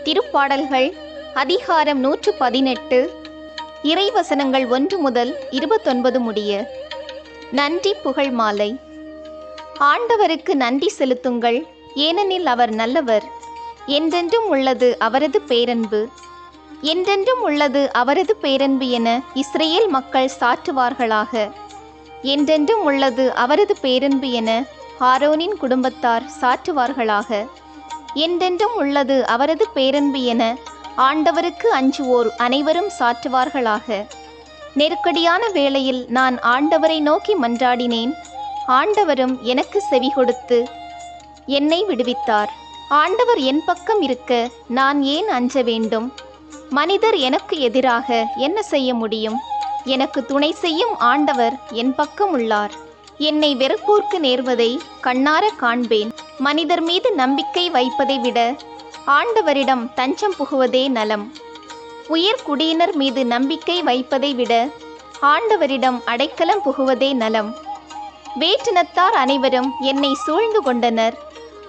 திருப்பாடல்கள் அதிகாரம் 118 இறைவசனங்கள் 1 முதல் 29 முடிய. நன்றி புகழ் மாலை. ஆண்டவருக்கு நன்றி செலுத்துங்கள், ஏனெனில் அவர் நல்லவர். என்றென்றும் உள்ளது அவரது பேரன்பு. என்றென்றும் உள்ளது அவரது பேரன்பு என இஸ்ரேல் மக்கள் சாற்றுவார்களாக. என்றென்றும் உள்ளது அவரது பேரன்பு என ஆரோனின் குடும்பத்தார் சாற்றுவார்களாக. என்றென்றும் உள்ளது அவரது பேரன்பு என ஆண்டவருக்கு அஞ்சுவோர் அனைவரும் சாற்றுவார்களாக. நெருக்கடியான வேளையில் நான் ஆண்டவரை நோக்கி மன்றாடினேன். ஆண்டவரும் எனக்கு செவி கொடுத்து என்னை விடுவித்தார். ஆண்டவர் என் பக்கம் இருக்க நான் ஏன் அஞ்ச வேண்டும்? மனிதர் எனக்கு எதிராக என்ன செய்ய முடியும்? எனக்கு துணை செய்யும் ஆண்டவர் என் பக்கம் உள்ளார். என்னை வெறுப்போர்க்கு நேர்வதை கண்ணார காண்பேன். மனிதர் மீது நம்பிக்கை வைப்பதை விட ஆண்டவரிடம் தஞ்சம் புகுவதே நலம். உயர் குடியினர் மீது நம்பிக்கை வைப்பதை விட ஆண்டவரிடம் அடைக்கலம் புகுவதே நலம். வேற்றினத்தார் அனைவரும் என்னை சூழ்ந்து கொண்டனர்.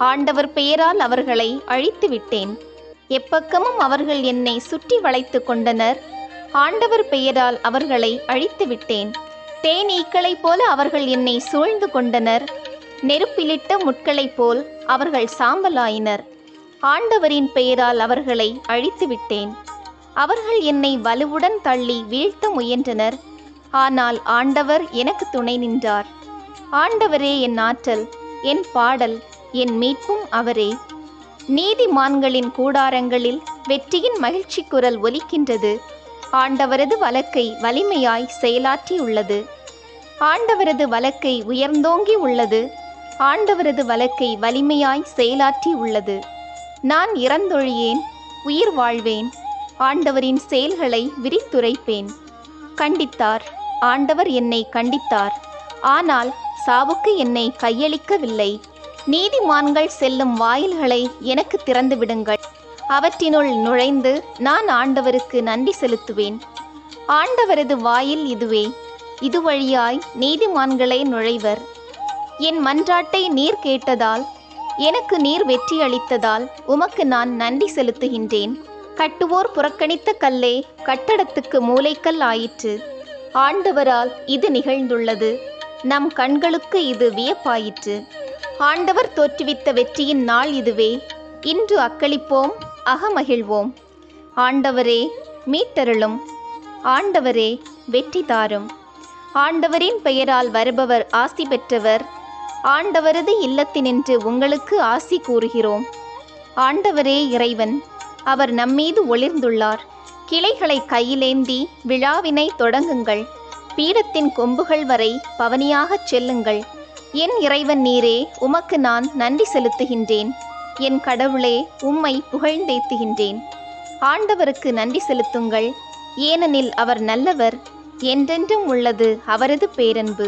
ஆண்டவர் பெயரால் அவர்களை அழித்து விட்டேன். எப்பக்கமும் அவர்கள் என்னை சுற்றி வளைத்து கொண்டனர். ஆண்டவர் பெயரால் அவர்களை அழித்து விட்டேன். தேனீக்களைப் போல அவர்கள் என்னை சூழ்ந்து கொண்டனர். நெருப்பிலிட்ட முட்களைப் போல் அவர்கள் சாம்பலாயினர். ஆண்டவரின் பெயரால் அவர்களை அழித்து விட்டேன். அவர்கள் என்னை வலுவுடன் தள்ளி வீழ்த்த முயன்றனர். ஆனால் ஆண்டவர் எனக்கு துணை நின்றார். ஆண்டவரே என் ஆற்றல், என் பாடல், என் மீட்பும் அவரே. நீதிமான்களின் கூடாரங்களில் வெற்றியின் மகிழ்ச்சி குரல் ஒலிக்கின்றது. ஆண்டவரது வலக்கை வலிமையாய் செயலாற்றியுள்ளது. ஆண்டவரது வலக்கை உயர்ந்தோங்கி உள்ளது. ஆண்டவரது வலக்கை வலிமையாய் செயலாற்றி உள்ளது. நான் இறந்தொழியேன், உயிர் வாழ்வேன். ஆண்டவரின் செயல்களை விரித்துரைப்பேன். கண்டித்தார், ஆண்டவர் என்னை கண்டித்தார். ஆனால் சாவுக்கு என்னை கையளிக்கவில்லை. நீதிமான்கள் செல்லும் வாயில்களை எனக்கு திறந்து விடுங்கள். அவற்றினுள் நுழைந்து நான் ஆண்டவருக்கு நன்றி செலுத்துவேன். ஆண்டவரது வாயில் இதுவே. இது வழியாய் நீதிமான்களே நுழைவர். என் மன்றாட்டை நீர் கேட்டதால், எனக்கு நீர் வெற்றி அளித்ததால் உமக்கு நான் நன்றி செலுத்துகின்றேன். கட்டுவோர் புறக்கணித்த கல்லே கட்டடத்துக்கு மூலைக்கல் ஆயிற்று. ஆண்டவரால் இது நிகழ்ந்துள்ளது. நம் கண்களுக்கு இது வியப்பாயிற்று. ஆண்டவர் தோற்றுவித்த வெற்றியின் நாள் இதுவே. இன்று அக்களிப்போம், அகமகிழ்வோம். ஆண்டவரே மீட்டருளும். ஆண்டவரே வெற்றி தாரும். ஆண்டவரின் பெயரால் வருபவர் ஆசி பெற்றவர். ஆண்டவரது இல்லத்தினின்று உங்களுக்கு ஆசி கூறுகிறோம். ஆண்டவரே இறைவன், அவர் நம்மீது ஒளிர்ந்துள்ளார். கிளைகளை கையிலேந்தி விழாவினை தொடங்குங்கள். பீடத்தின் கொம்புகள் வரை பவனியாகச் செல்லுங்கள். என் இறைவன் நீரே, உமக்கு நான் நன்றி செலுத்துகின்றேன். என் கடவுளே, உம்மை புகழ்ந்தேத்துகின்றேன். ஆண்டவருக்கு நன்றி செலுத்துங்கள், ஏனெனில் அவர் நல்லவர். என்றென்றும் உள்ளது அவரது பேரன்பு.